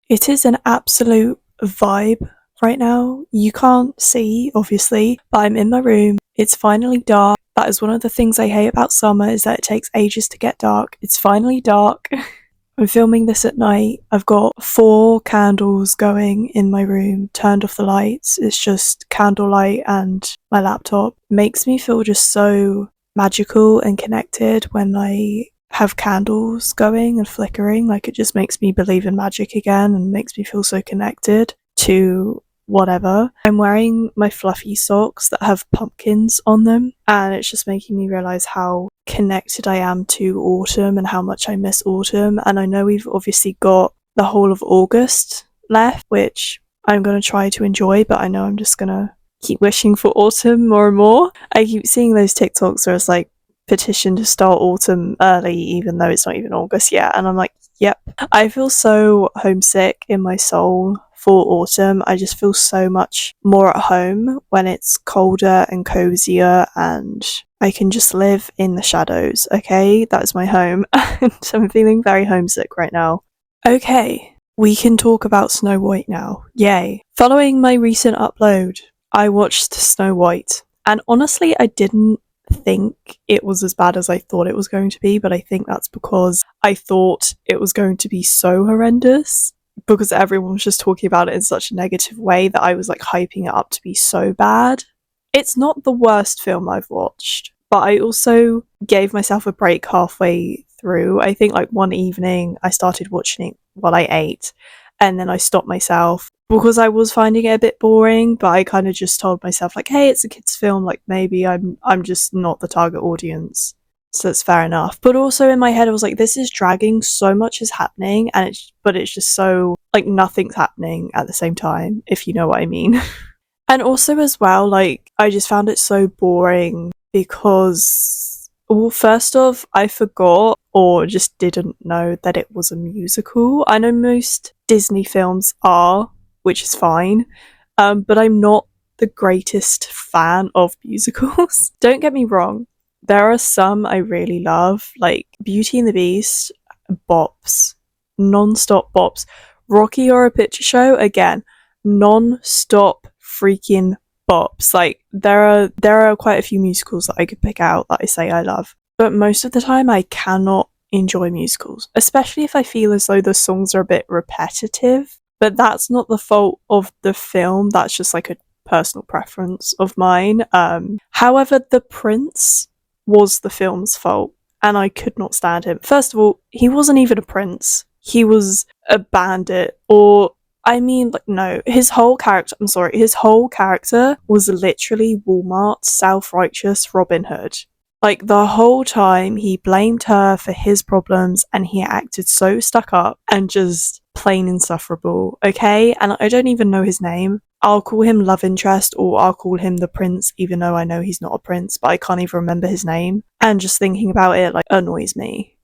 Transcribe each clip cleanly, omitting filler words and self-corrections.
It is an absolute vibe right now. You can't see, obviously, but I'm in my room. It's finally dark. That is one of the things I hate about summer, is that it takes ages to get dark. It's finally dark. I'm filming this at night. I've got 4 candles going in my room, turned off the lights. It's just candlelight and my laptop. It makes me feel just so magical and connected when I have candles going and flickering. Like, it just makes me believe in magic again and makes me feel so connected to whatever. I'm wearing my fluffy socks that have pumpkins on them, and it's just making me realise how connected I am to autumn and how much I miss autumn. And I know we've obviously got the whole of August left, which I'm going to try to enjoy, but I know I'm just going to keep wishing for autumn more and more. I keep seeing those TikToks where it's like, petition to start autumn early even though it's not even August yet, and I'm like, yep. I feel so homesick in my soul for autumn. I just feel so much more at home when it's colder and cozier and I can just live in the shadows. Okay, that is my home. And I'm feeling very homesick right now. Okay, we can talk about Snow White now. Yay. Following my recent upload, I watched Snow White, and honestly I didn't think it was as bad as I thought it was going to be, but I think that's because I thought it was going to be so horrendous, because everyone was just talking about it in such a negative way that I was like hyping it up to be so bad. It's not the worst film I've watched, but I also gave myself a break halfway through. I think like one evening I started watching it while I ate, and then I stopped myself because I was finding it a bit boring, but I kind of just told myself like, hey, it's a kid's film, like maybe I'm just not the target audience. So that's fair enough. But also in my head I was like, this is dragging, so much is happening, and it's just so like nothing's happening at the same time, if you know what I mean. And also as well, like I just found it so boring because, well, first off, I forgot or just didn't know that it was a musical. I know most Disney films are, which is fine, but I'm not the greatest fan of musicals. Don't get me wrong, there are some I really love, like Beauty and the Beast, bops, non-stop bops. Rocky Horror Picture Show, again, non-stop freaking bops. Like there are quite a few musicals that I could pick out that I say I love, but most of the time I cannot enjoy musicals, especially if I feel as though the songs are a bit repetitive. But that's not the fault of the film, that's just like a personal preference of mine. However, The Prince was the film's fault, and I could not stand him. First of all, he wasn't even a prince, he was a bandit, or I mean, like, no, his whole character was literally Walmart's self-righteous Robin Hood. Like, the whole time he blamed her for his problems and he acted so stuck up and just plain insufferable, okay? And I don't even know his name. I'll call him love interest, or I'll call him the prince, even though I know he's not a prince, but I can't even remember his name. And just thinking about it, like, annoys me.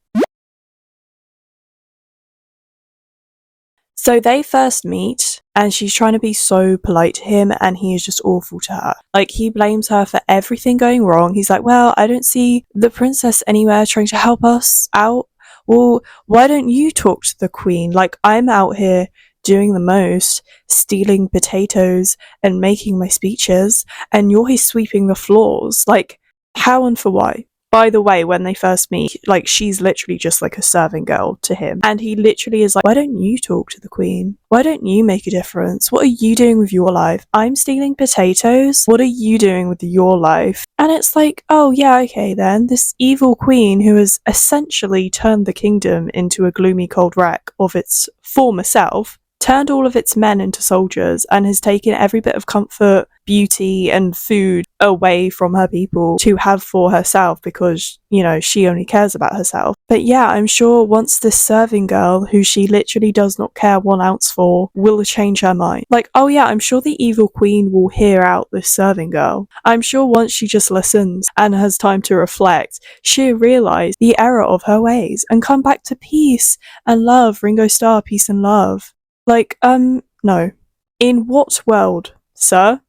So they first meet, and she's trying to be so polite to him, and he is just awful to her. Like, he blames her for everything going wrong. He's like, well, I don't see the princess anywhere trying to help us out. Well, why don't you talk to the queen? Like, I'm out here doing the most, stealing potatoes and making my speeches, and you're here sweeping the floors. Like, how and for why? By the way, when they first meet, like, she's literally just like a serving girl to him. And he literally is like, why don't you talk to the queen? Why don't you make a difference? What are you doing with your life? I'm stealing potatoes. What are you doing with your life? And it's like, oh yeah, okay then. This evil queen who has essentially turned the kingdom into a gloomy cold wreck of its former self, turned all of its men into soldiers, and has taken every bit of comfort, beauty, and food away from her people to have for herself because, you know, she only cares about herself. But yeah, I'm sure once this serving girl, who she literally does not care 1 ounce for, will change her mind. Like, oh yeah, I'm sure the evil queen will hear out this serving girl. I'm sure once she just listens and has time to reflect, she'll realise the error of her ways and come back to peace and love. Ringo Starr, peace and love. Like, no. In what world, sir?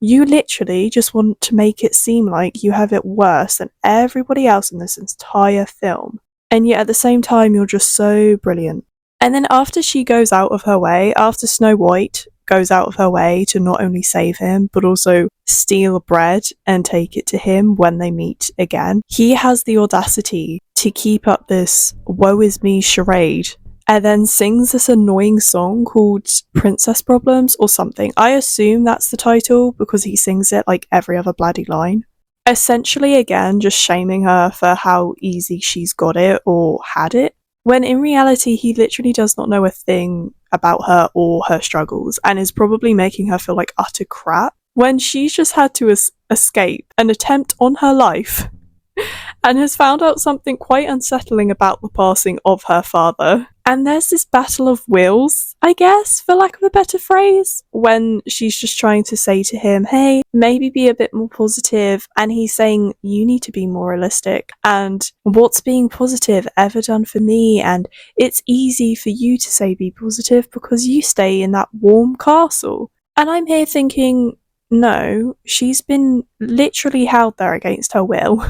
You literally just want to make it seem like you have it worse than everybody else in this entire film. And yet at the same time, you're just so brilliant. And then after she goes out of her way, after Snow White goes out of her way to not only save him, but also steal bread and take it to him when they meet again, he has the audacity to keep up this woe is me charade and then sings this annoying song called Princess Problems or something. I assume that's the title because he sings it like every other bloody line. Essentially, again, just shaming her for how easy she's got it or had it, when in reality he literally does not know a thing about her or her struggles and is probably making her feel like utter crap when she's just had to escape an attempt on her life and has found out something quite unsettling about the passing of her father. And there's this battle of wills, I guess, for lack of a better phrase, when she's just trying to say to him, hey, maybe be a bit more positive, and he's saying, you need to be more realistic, and what's being positive ever done for me, and it's easy for you to say be positive because you stay in that warm castle. And I'm here thinking, no, she's been literally held there against her will.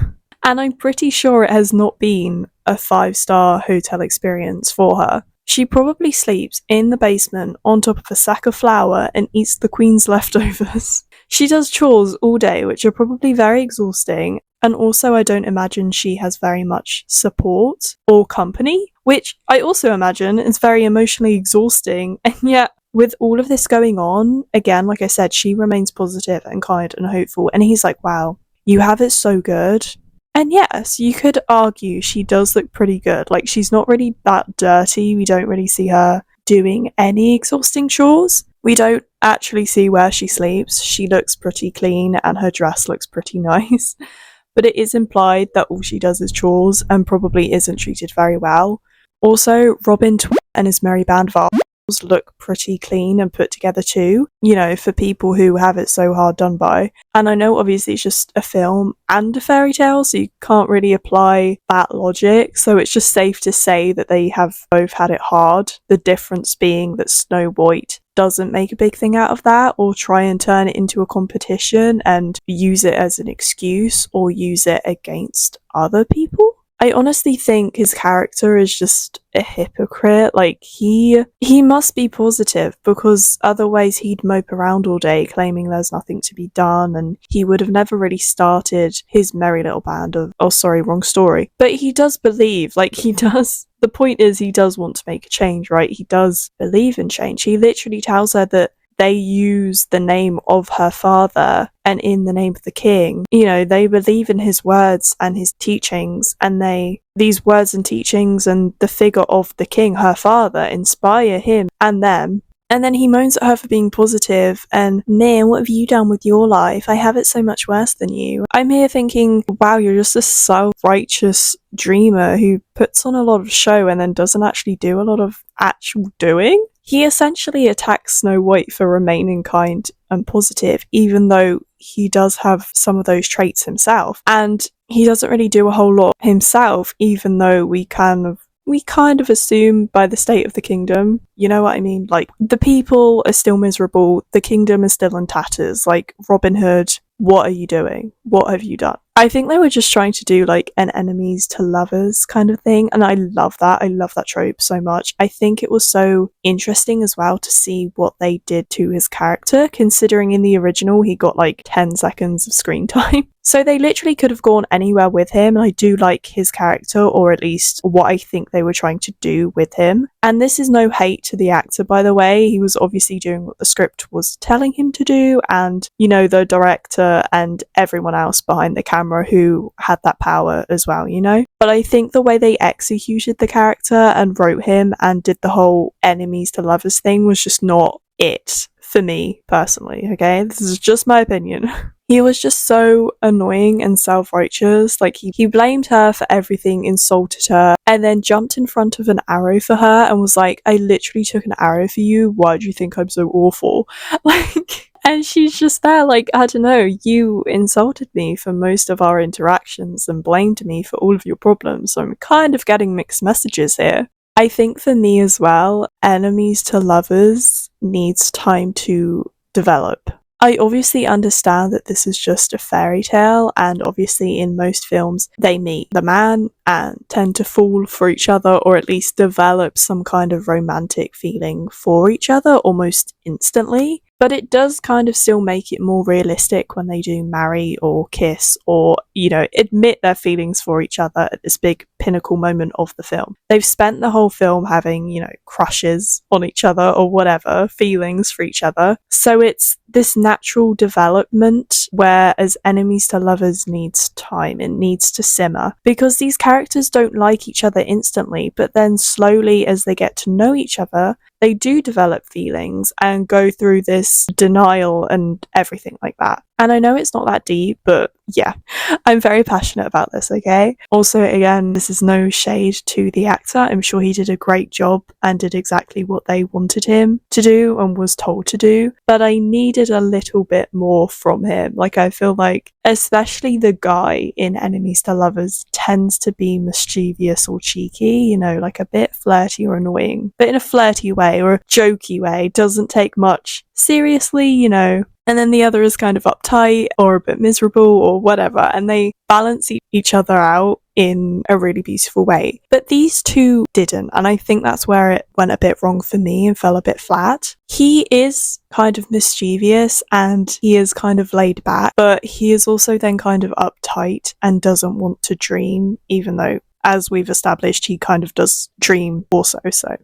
And I'm pretty sure it has not been a 5-star hotel experience for her. She probably sleeps in the basement on top of a sack of flour and eats the Queen's leftovers. She does chores all day, which are probably very exhausting, and also I don't imagine she has very much support or company, which I also imagine is very emotionally exhausting, and yet with all of this going on, again, like I said, she remains positive and kind and hopeful, and he's like, wow, you have it so good. And yes, you could argue she does look pretty good. Like, she's not really that dirty. We don't really see her doing any exhausting chores. We don't actually see where she sleeps. She looks pretty clean and her dress looks pretty nice. But it is implied that all she does is chores and probably isn't treated very well. Also, Robin and his merry band of look pretty clean and put together too, you know, for people who have it so hard done by. And I know obviously it's just a film and a fairy tale, so you can't really apply that logic, so it's just safe to say that they have both had it hard. The difference being that Snow White doesn't make a big thing out of that or try and turn it into a competition and use it as an excuse or use it against other people. I honestly think his character is just a hypocrite. Like, he must be positive because otherwise he'd mope around all day claiming there's nothing to be done, and he would have never really started his merry little band of, oh sorry, wrong story. But he does believe, like he does, the point is he does want to make a change, right? He does believe in change. He literally tells her that they use the name of her father and in the name of the king. You know, they believe in his words and his teachings, and these words and teachings and the figure of the king, her father, inspire him and them. And then he moans at her for being positive and, man, what have you done with your life? I have it so much worse than you. I'm here thinking, wow, you're just a self-righteous dreamer who puts on a lot of show and then doesn't actually do a lot of actual doing. He essentially attacks Snow White for remaining kind and positive, even though he does have some of those traits himself. And he doesn't really do a whole lot himself, even though we kind of assume by the state of the kingdom, you know what I mean? Like, the people are still miserable, the kingdom is still in tatters. Like, Robin Hood, what are you doing? What have you done? I think they were just trying to do like an enemies to lovers kind of thing, and I love that. I love that trope so much. I think it was so interesting as well to see what they did to his character, considering in the original he got like 10 seconds of screen time. So they literally could have gone anywhere with him, and I do like his character, or at least what I think they were trying to do with him. And this is no hate to the actor, by the way. He was obviously doing what the script was telling him to do, and, you know, the director and everyone else behind the camera who had that power as well, you know? But I think the way they executed the character and wrote him and did the whole enemies to lovers thing was just not it for me personally, okay? This is just my opinion. He was just so annoying and self-righteous. Like, he blamed her for everything, insulted her, and then jumped in front of an arrow for her and was like, I literally took an arrow for you, why do you think I'm so awful? Like, and she's just there like, I don't know, you insulted me for most of our interactions and blamed me for all of your problems, so I'm kind of getting mixed messages here. I think for me as well, enemies to lovers needs time to develop. I obviously understand that this is just a fairy tale, and obviously in most films they meet the man and tend to fall for each other, or at least develop some kind of romantic feeling for each other almost instantly. But it does kind of still make it more realistic when they do marry or kiss or, admit their feelings for each other at this big pinnacle moment of the film. They've spent the whole film having, crushes on each other or whatever, feelings for each other. So it's this natural development, whereas enemies to lovers needs time, it needs to simmer, because these characters don't like each other instantly, but then slowly as they get to know each other, they do develop feelings and go through this denial and everything like that. And I know it's not that deep, but yeah, I'm very passionate about this, okay? Also, again, this is no shade to the actor. I'm sure he did a great job and did exactly what they wanted him to do and was told to do. But I needed a little bit more from him. Like, I feel like, especially the guy in Enemies to Lovers tends to be mischievous or cheeky, like a bit flirty or annoying, but in a flirty way or a jokey way, doesn't take much seriously, and then the other is kind of uptight or a bit miserable or whatever, and they balance each other out in a really beautiful way. But these two didn't, and I think that's where it went a bit wrong for me and fell a bit flat. He is kind of mischievous and he is kind of laid back, but he is also then kind of uptight and doesn't want to dream, even though, as we've established, he kind of does dream also. So,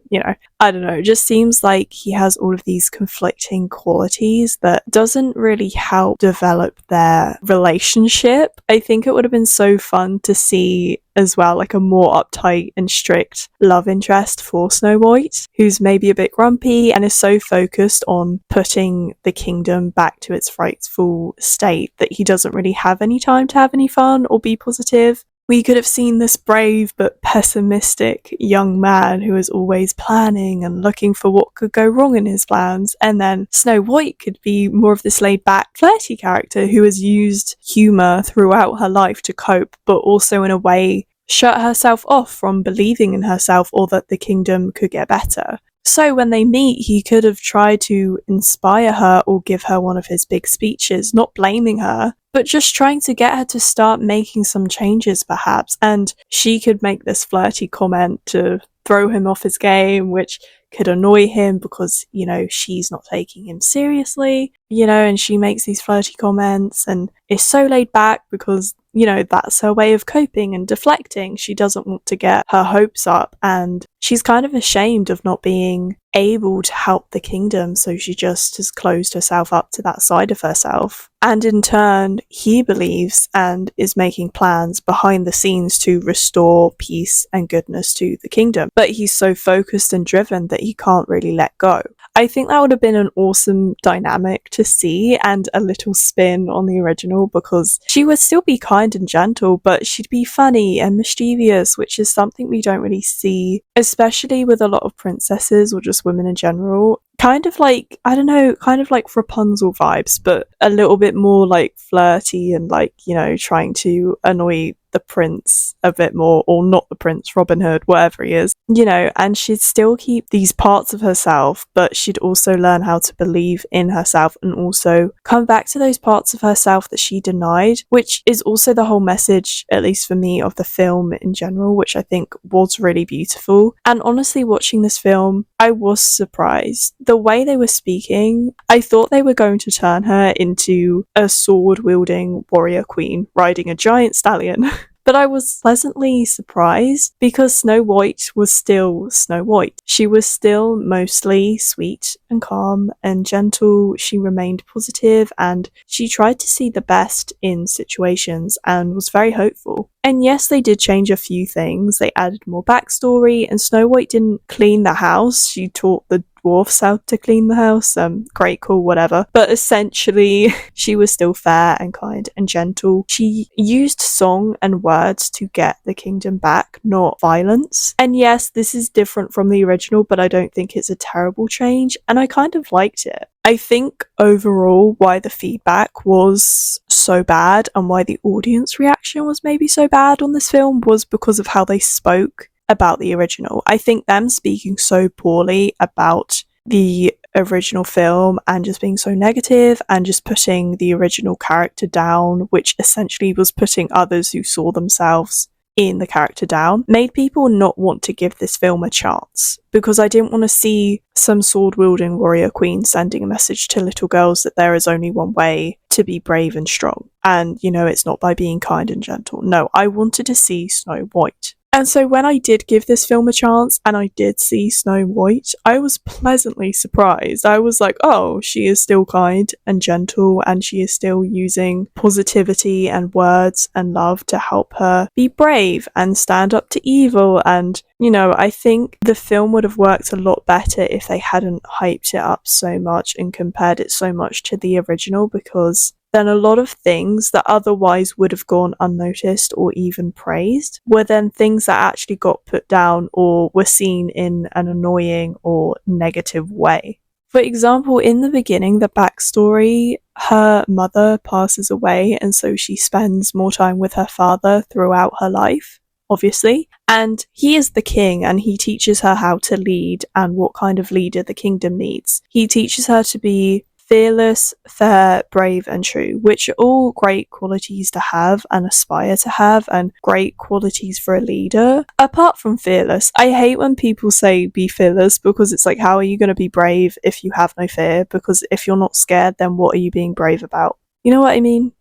I don't know, it just seems like he has all of these conflicting qualities that doesn't really help develop their relationship. I think it would have been so fun to see as well, like a more uptight and strict love interest for Snow White, who's maybe a bit grumpy and is so focused on putting the kingdom back to its rightful state that he doesn't really have any time to have any fun or be positive. We could have seen this brave but pessimistic young man who is always planning and looking for what could go wrong in his plans, and then Snow White could be more of this laid-back, flirty character who has used humour throughout her life to cope, but also in a way shut herself off from believing in herself or that the kingdom could get better. So when they meet, he could have tried to inspire her or give her one of his big speeches, not blaming her, but just trying to get her to start making some changes perhaps, and she could make this flirty comment to throw him off his game, which could annoy him because, she's not taking him seriously, and she makes these flirty comments and is so laid back because, that's her way of coping and deflecting. She doesn't want to get her hopes up, and she's kind of ashamed of not being able to help the kingdom, so she just has closed herself up to that side of herself. And in turn, he believes and is making plans behind the scenes to restore peace and goodness to the kingdom. But he's so focused and driven that he can't really let go. I think that would have been an awesome dynamic to see and a little spin on the original, because she would still be kind and gentle, but she'd be funny and mischievous, which is something we don't really see, especially with a lot of princesses or just women in general. Kind of like, I don't know, kind of like Rapunzel vibes, but a little bit more like flirty and like, trying to annoy the prince a bit more, or not the prince, Robin Hood, whatever he is, and she'd still keep these parts of herself, but she'd also learn how to believe in herself and also come back to those parts of herself that she denied, which is also the whole message, at least for me, of the film in general, which I think was really beautiful. And honestly, watching this film, I was surprised. The way they were speaking, I thought they were going to turn her into a sword-wielding warrior queen riding a giant stallion. But I was pleasantly surprised because Snow White was still Snow White. She was still mostly sweet and calm and gentle. She remained positive and she tried to see the best in situations and was very hopeful. And yes, they did change a few things. They added more backstory, and Snow White didn't clean the house. She taught the dwarfs how to clean the house. Great, cool, whatever. But essentially, she was still fair and kind and gentle. She used song and words to get the kingdom back, not violence. And yes, this is different from the original, but I don't think it's a terrible change, and I kind of liked it. I think overall why the feedback was so bad and why the audience reaction was maybe so bad on this film was because of how they spoke about the original. I think them speaking so poorly about the original film and just being so negative and just putting the original character down, which essentially was putting others who saw themselves in the character down, made people not want to give this film a chance, because I didn't want to see some sword-wielding warrior queen sending a message to little girls that there is only one way to be brave and strong, and it's not by being kind and gentle. No, I wanted to see Snow White. And so when I did give this film a chance and I did see Snow White, I was pleasantly surprised. I was like, oh, she is still kind and gentle, and she is still using positivity and words and love to help her be brave and stand up to evil. And, I think the film would have worked a lot better if they hadn't hyped it up so much and compared it so much to the original, because then a lot of things that otherwise would have gone unnoticed or even praised were then things that actually got put down or were seen in an annoying or negative way. For example, in the beginning, the backstory, her mother passes away, and so she spends more time with her father throughout her life, obviously. And he is the king, and he teaches her how to lead and what kind of leader the kingdom needs. He teaches her to be fearless, fair, brave, and true, which are all great qualities to have and aspire to have, and great qualities for a leader. Apart from fearless, I hate when people say be fearless, because it's like, how are you going to be brave if you have no fear? Because if you're not scared, then what are you being brave about? You know what I mean?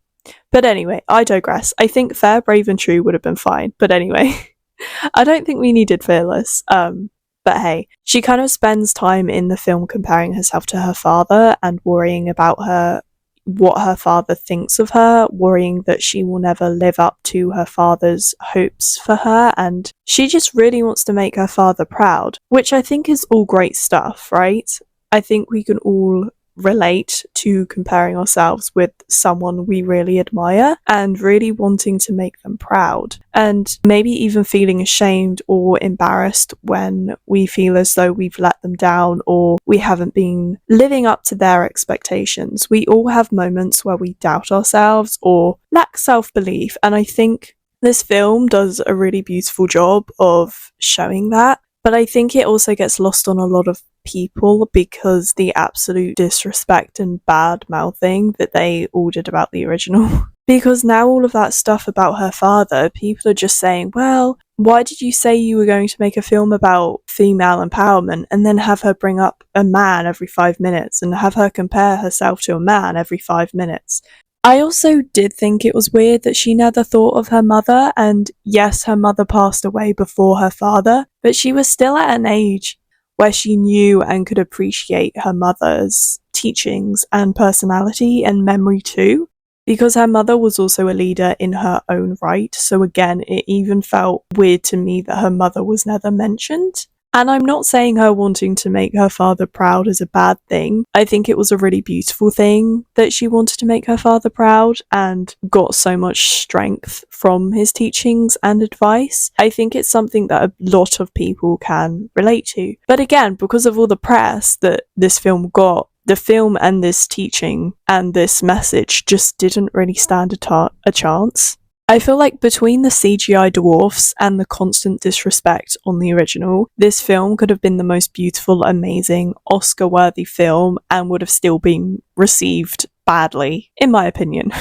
But anyway, I digress. I think fair, brave, and true would have been fine. But anyway, I don't think we needed fearless. But hey, she kind of spends time in the film comparing herself to her father and worrying about what her father thinks of her, worrying that she will never live up to her father's hopes for her, and she just really wants to make her father proud, which I think is all great stuff, right? I think we can all relate to comparing ourselves with someone we really admire and really wanting to make them proud, and maybe even feeling ashamed or embarrassed when we feel as though we've let them down or we haven't been living up to their expectations. We all have moments where we doubt ourselves or lack self-belief, and I think this film does a really beautiful job of showing that. But I think it also gets lost on a lot of people because the absolute disrespect and bad mouthing that they all did about the original. Because now all of that stuff about her father, people are just saying, well, why did you say you were going to make a film about female empowerment and then have her bring up a man every 5 minutes and have her compare herself to a man every 5 minutes? I also did think it was weird that she never thought of her mother, and yes, her mother passed away before her father, but she was still at an age where she knew and could appreciate her mother's teachings and personality and memory too, because her mother was also a leader in her own right. So again, it even felt weird to me that her mother was never mentioned. And I'm not saying her wanting to make her father proud is a bad thing. I think it was a really beautiful thing that she wanted to make her father proud and got so much strength from his teachings and advice. I think it's something that a lot of people can relate to. But again, because of all the press that this film got, the film and this teaching and this message just didn't really stand a chance. I feel like between the CGI dwarfs and the constant disrespect on the original, this film could have been the most beautiful, amazing, Oscar-worthy film and would have still been received badly, in my opinion.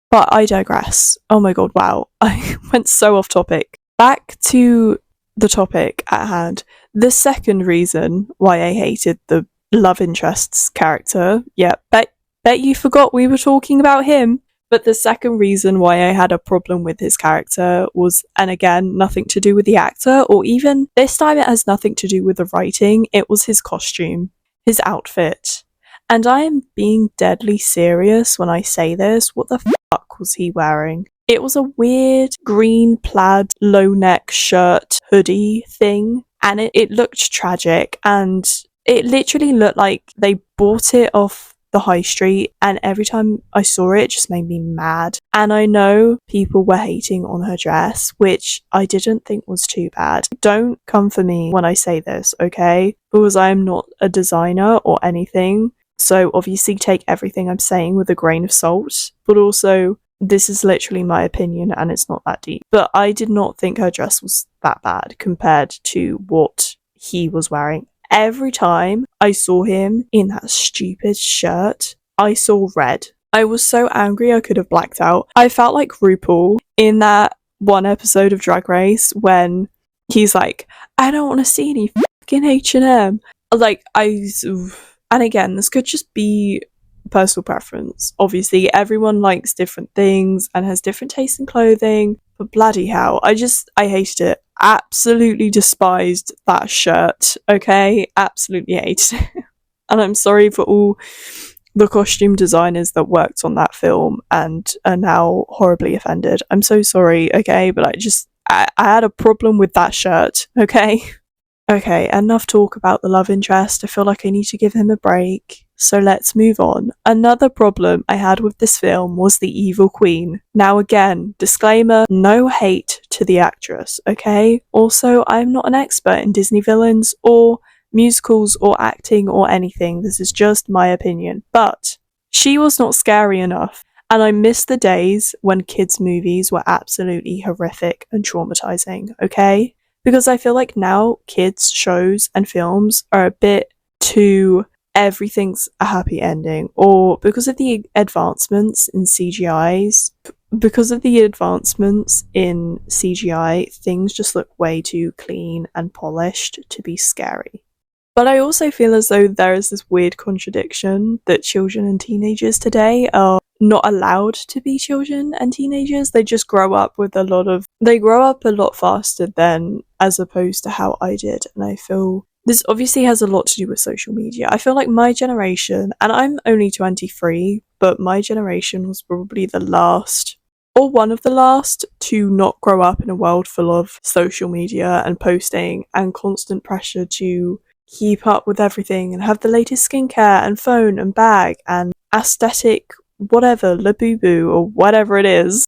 But I digress. Oh my god, wow. I went so off topic. Back to the topic at hand. The second reason why I hated the love interest's character, yeah, bet you forgot we were talking about him. But the second reason why I had a problem with his character was, and again, nothing to do with the actor, or even this time it has nothing to do with the writing, it was his costume, his outfit. And I am being deadly serious when I say this. What the fuck was he wearing? It was a weird green plaid low neck shirt hoodie thing, and it looked tragic, and it literally looked like they bought it off the high street, and every time I saw it, it just made me mad. And I know people were hating on her dress, which I didn't think was too bad. Don't come for me when I say this, okay? Because I am not a designer or anything, so obviously take everything I'm saying with a grain of salt, but also this is literally my opinion and it's not that deep. But I did not think her dress was that bad compared to what he was wearing. every time I saw him in that stupid shirt, I saw red. I was so angry I could have blacked out. I felt like RuPaul in that one episode of Drag Race when he's like, I don't want to see any fucking H&M. Like, and again, this could just be personal preference. Obviously, everyone likes different things and has different tastes in clothing, but bloody hell, I hated it. Absolutely despised that shirt, okay? Absolutely hated it. And I'm sorry for all the costume designers that worked on that film and are now horribly offended. I'm so sorry, okay? But I had a problem with that shirt, okay? Okay, enough talk about the love interest. I feel like I need to give him a break. So let's move on. Another problem I had with this film was the evil queen. Now again, disclaimer, no hate to the actress, okay? Also, I'm not an expert in Disney villains or musicals or acting or anything. This is just my opinion. But she was not scary enough. And I miss the days when kids' movies were absolutely horrific and traumatizing, okay? Because I feel like now kids' shows and films are a bit too everything's a happy ending, or because of the advancements in CGI, things just look way too clean and polished to be scary. But I also feel as though there is this weird contradiction that children and teenagers today are not allowed to be children and teenagers. They just grow up a lot faster than as opposed to how I did. And I feel this obviously has a lot to do with social media. I feel like my generation, and I'm only 23, but my generation was probably the last, or one of the last, to not grow up in a world full of social media and posting and constant pressure to keep up with everything and have the latest skincare and phone and bag and aesthetic whatever, Labubu or whatever it is.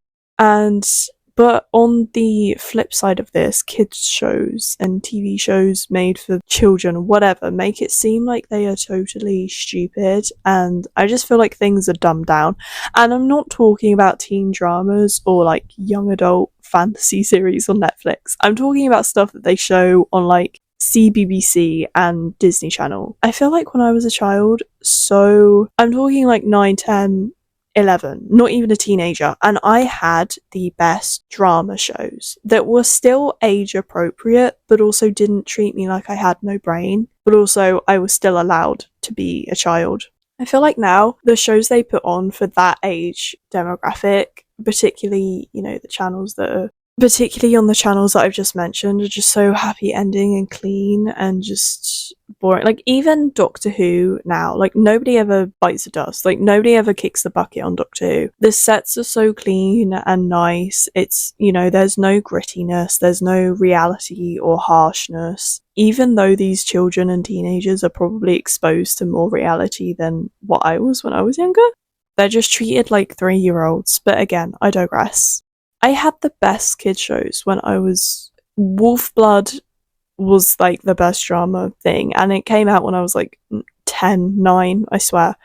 But on the flip side of this, kids shows and TV shows made for children, whatever, make it seem like they are totally stupid, and I just feel like things are dumbed down. And I'm not talking about teen dramas or like young adult fantasy series on Netflix. I'm talking about stuff that they show on like CBBC and Disney Channel. I feel like when I was a child, so I'm talking like 9, 10, 11, not even a teenager, and I had the best drama shows that were still age appropriate but also didn't treat me like I had no brain, but also I was still allowed to be a child. I feel like now the shows they put on for that age demographic, particularly, the channels that are particularly on the channels that I've just mentioned, are just so happy ending and clean and just boring. Like, even Doctor Who now, like, nobody ever bites the dust. Like, nobody ever kicks the bucket on Doctor Who. The sets are so clean and nice. It's, there's no grittiness, there's no reality or harshness. Even though these children and teenagers are probably exposed to more reality than what I was when I was younger, they're just treated like 3-year-olds. But again, I digress. I had the best kid shows when I was... Wolf Blood was like the best drama thing, and it came out when I was like 10, 9, I swear.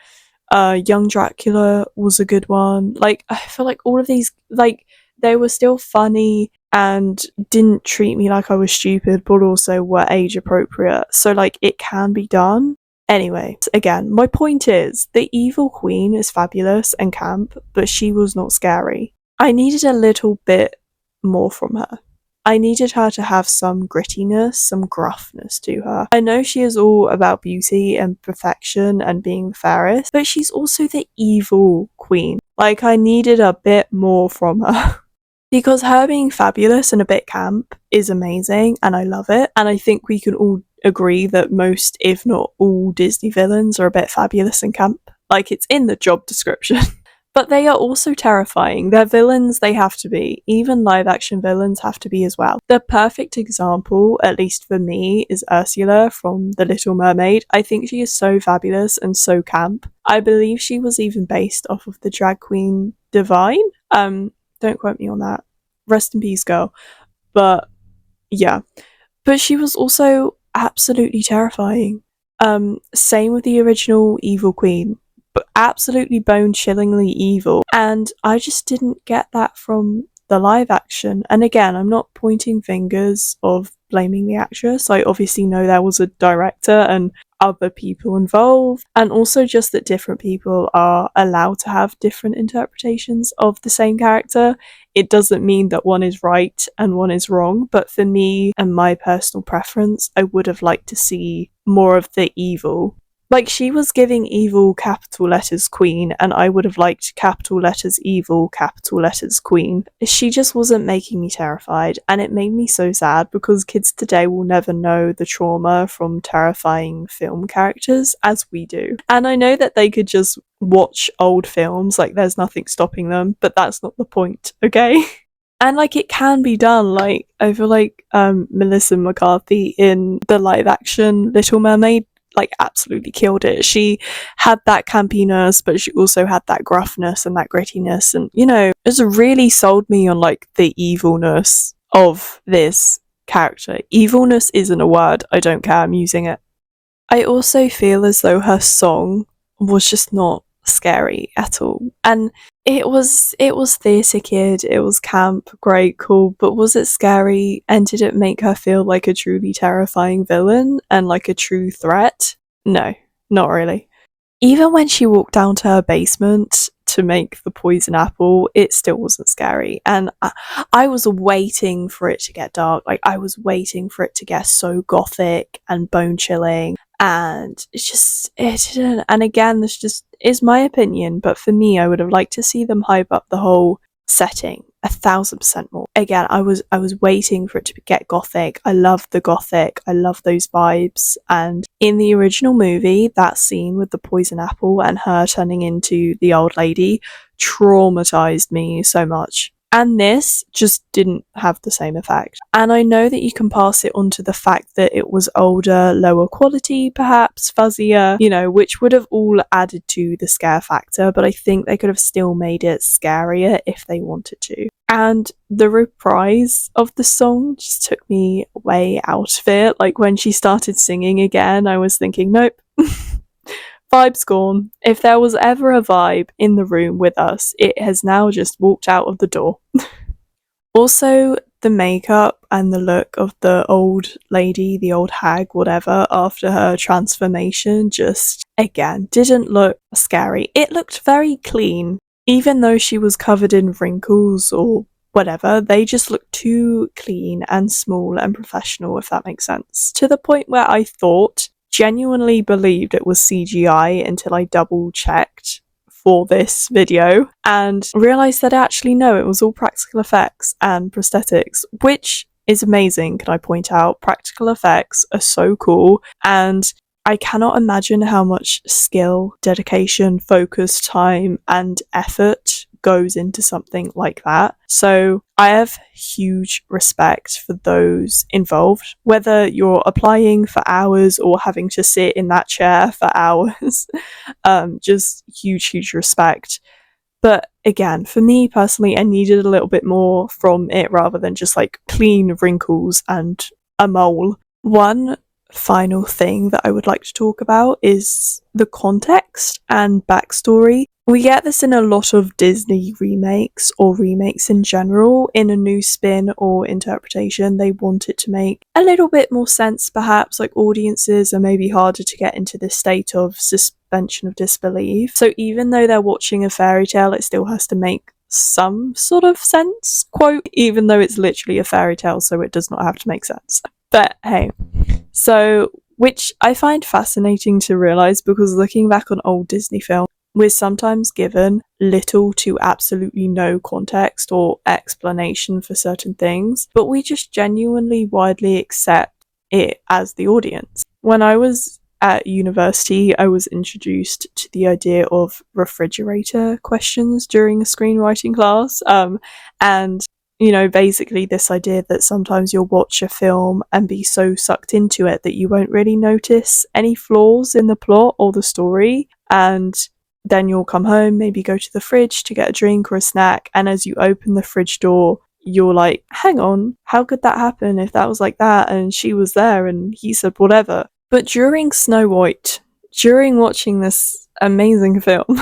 Young Dracula was a good one. Like, I feel like all of these, like, they were still funny and didn't treat me like I was stupid, but also were age appropriate. So, like, it can be done. Anyway, again, my point is, the evil queen is fabulous and camp, but she was not scary. I needed a little bit more from her. I needed her to have some grittiness, some gruffness to her. I know she is all about beauty and perfection and being the fairest, but she's also the evil queen. Like, I needed a bit more from her. Because her being fabulous and a bit camp is amazing, and I love it. And I think we can all agree that most, if not all, Disney villains are a bit fabulous and camp. Like, it's in the job description. But they are also terrifying. They're villains, they have to be. Even live action villains have to be as well. The perfect example, at least for me, is Ursula from The Little Mermaid. I think she is so fabulous and so camp. I believe she was even based off of the drag queen Divine. Don't quote me on that. Rest in peace, girl. But yeah. But she was also absolutely terrifying. Same with the original Evil Queen. But absolutely bone-chillingly evil, and I just didn't get that from the live action. And again, I'm not pointing fingers of blaming the actress. I obviously know there was a director and other people involved, and also just that different people are allowed to have different interpretations of the same character. It doesn't mean that one is right and one is wrong, but for me and my personal preference, I would have liked to see more of the evil. Like, she was giving evil capital letters queen, and I would have liked capital letters evil, capital letters queen. She just wasn't making me terrified, and it made me so sad because kids today will never know the trauma from terrifying film characters as we do. And I know that they could just watch old films, like, there's nothing stopping them, but that's not the point, okay? And like, it can be done. Like, I feel like Melissa McCarthy in the live action Little Mermaid like absolutely killed it. She had that campiness, but she also had that gruffness and that grittiness, and you know, it just really sold me on like the evilness of this character. Evilness isn't a word, I don't care, I'm using it. I also feel as though her song was just not scary at all. And it was theatre kid, it was camp, great, cool, but was it scary, and did it make her feel like a truly terrifying villain and like a true threat? No, not really. Even when she walked down to her basement to make the poison apple, it still wasn't scary. And I was waiting for it to get dark. Like, I was waiting for it to get so gothic and bone chilling. And it didn't. And again, this just is my opinion, but for me, I would have liked to see them hype up the whole setting 1,000% more. Again, I was waiting for it to get gothic. I love the gothic, I love those vibes. And in the original movie, that scene with the poison apple and her turning into the old lady traumatized me so much. And this just didn't have the same effect. And I know that you can pass it on to the fact that it was older, lower quality, perhaps, fuzzier, you know, which would have all added to the scare factor, but I think they could have still made it scarier if they wanted to. And the reprise of the song just took me way out of it. Like, when she started singing again, I was thinking, nope. Vibe's gone. If there was ever a vibe in the room with us, it has now just walked out of the door. Also, the makeup and the look of the old lady, the old hag, whatever, after her transformation just, again, didn't look scary. It looked very clean. Even though she was covered in wrinkles or whatever, they just looked too clean and small and professional, if that makes sense. To the point where I genuinely believed it was CGI until I double checked for this video and realised that actually no, it was all practical effects and prosthetics, which is amazing, can I point out. Practical effects are so cool, and I cannot imagine how much skill, dedication, focus, time and effort goes into something like that. So I have huge respect for those involved, whether you're applying for hours or having to sit in that chair for hours. Just huge respect. But again, for me personally, I needed a little bit more from it rather than just like clean wrinkles and a mole. One final thing that I would like to talk about is the context and backstory. We get this in a lot of Disney remakes or remakes in general. In a new spin or interpretation, they want it to make a little bit more sense, perhaps. Like, audiences are maybe harder to get into this state of suspension of disbelief. So even though they're watching a fairy tale, it still has to make some sort of sense, quote, even though it's literally a fairy tale, so it does not have to make sense. But hey, so, which I find fascinating to realise, because looking back on old Disney films, we're sometimes given little to absolutely no context or explanation for certain things, but we just genuinely widely accept it as the audience. When I was at university, I was introduced to the idea of refrigerator questions during a screenwriting class, and you know, basically this idea that sometimes you'll watch a film and be so sucked into it that you won't really notice any flaws in the plot or the story, and then you'll come home, maybe go to the fridge to get a drink or a snack, and as you open the fridge door, you're like, hang on, how could that happen if that was like that and she was there and he said whatever? But during Snow White, during watching this amazing film,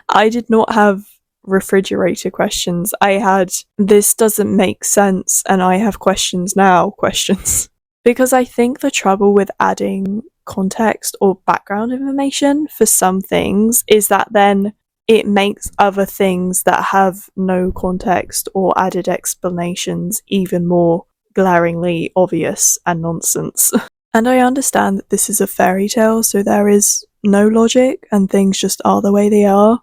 I did not have refrigerator questions. I had this doesn't make sense and I have questions now questions. Because I think the trouble with adding context or background information for some things is that then it makes other things that have no context or added explanations even more glaringly obvious and nonsense. And I understand that this is a fairy tale, so there is no logic and things just are the way they are,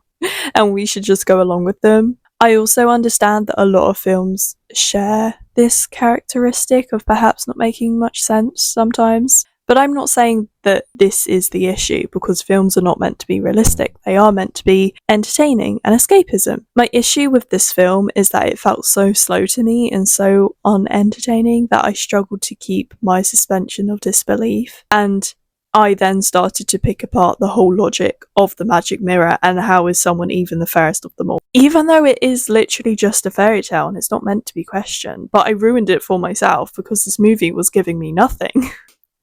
and we should just go along with them. I also understand that a lot of films share this characteristic of perhaps not making much sense sometimes. But I'm not saying that this is the issue, because films are not meant to be realistic. They are meant to be entertaining and escapism. My issue with this film is that it felt so slow to me and so unentertaining that I struggled to keep my suspension of disbelief. And I then started to pick apart the whole logic of the magic mirror and how is someone even the fairest of them all. Even though it is literally just a fairy tale and it's not meant to be questioned, but I ruined it for myself because this movie was giving me nothing.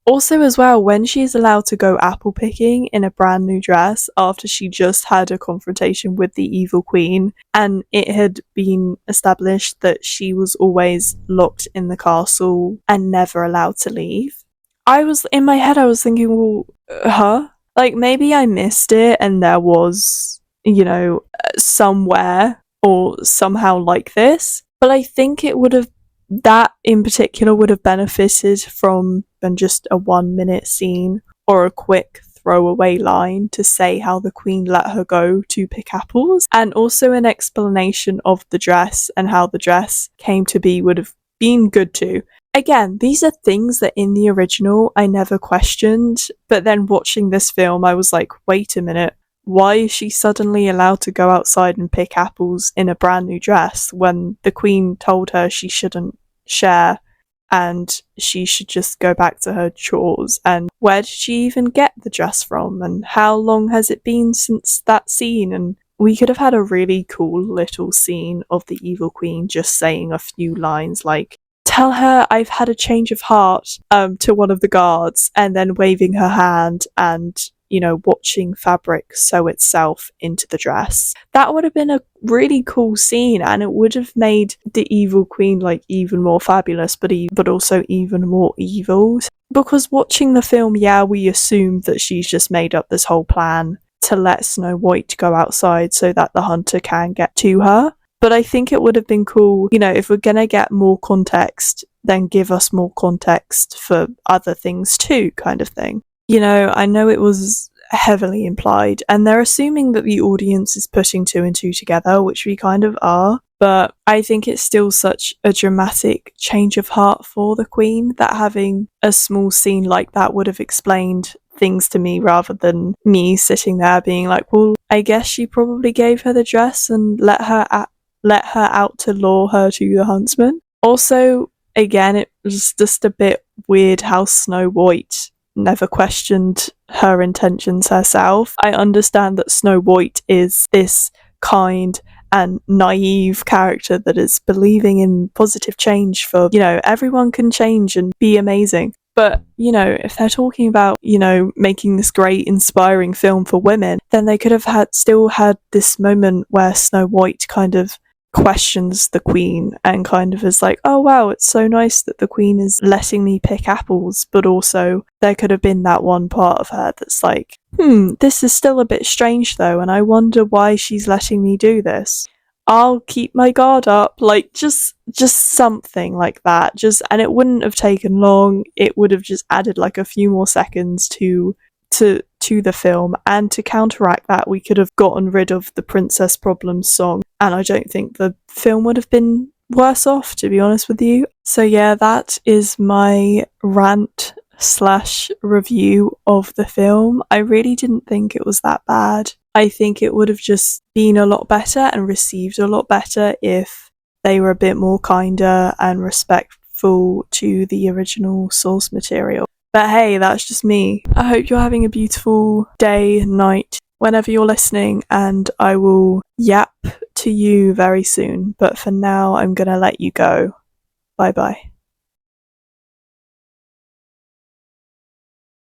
Also, as well, when she's allowed to go apple picking in a brand new dress after she just had a confrontation with the evil queen, and it had been established that she was always locked in the castle and never allowed to leave, I was, in my head, I was thinking, well, like, maybe I missed it and there was, somewhere or somehow like this, but I think it would have, that in particular would have benefited from just a 1 minute scene or a quick throwaway line to say how the queen let her go to pick apples, and also an explanation of the dress and how the dress came to be would have been good too. Again, these are things that in the original I never questioned, but then watching this film I was like, wait a minute, why is she suddenly allowed to go outside and pick apples in a brand new dress when the queen told her she shouldn't share and she should just go back to her chores? And where did she even get the dress from, and how long has it been since that scene? And we could have had a really cool little scene of the evil queen just saying a few lines like, tell her I've had a change of heart, to one of the guards, and then waving her hand and watching fabric sew itself into the dress. That would have been a really cool scene, and it would have made the evil queen like even more fabulous, but also even more evil. Because watching the film, we assume that she's just made up this whole plan to let Snow White go outside so that the hunter can get to her. But I think it would have been cool, if we're gonna get more context, then give us more context for other things too, kind of thing. I know it was heavily implied, and they're assuming that the audience is putting two and two together, which we kind of are, but I think it's still such a dramatic change of heart for the queen that having a small scene like that would have explained things to me rather than me sitting there being like, well, I guess she probably gave her the dress and let her out to lure her to the huntsman. Also, again, it was just a bit weird how Snow White never questioned her intentions herself. I understand that Snow White is this kind and naive character that is believing in positive change for, everyone can change and be amazing. But, if they're talking about, making this great, inspiring film for women, then they could have still had this moment where Snow White kind of questions the queen and kind of is like, oh wow, it's so nice that the queen is letting me pick apples, but also there could have been that one part of her that's like, this is still a bit strange though, and I wonder why she's letting me do this. I'll keep my guard up, like just something like that, and it wouldn't have taken long. It would have just added like a few more seconds to the film, and to counteract that we could have gotten rid of the Princess Problems song, and I don't think the film would have been worse off, to be honest with you. So yeah, that is my rant / review of the film. I really didn't think it was that bad. I think it would have just been a lot better and received a lot better if they were a bit more kinder and respectful to the original source material. But hey, that's just me. I hope you're having a beautiful day, night, whenever you're listening, and I will yap to you very soon. But for now, I'm gonna let you go. Bye bye.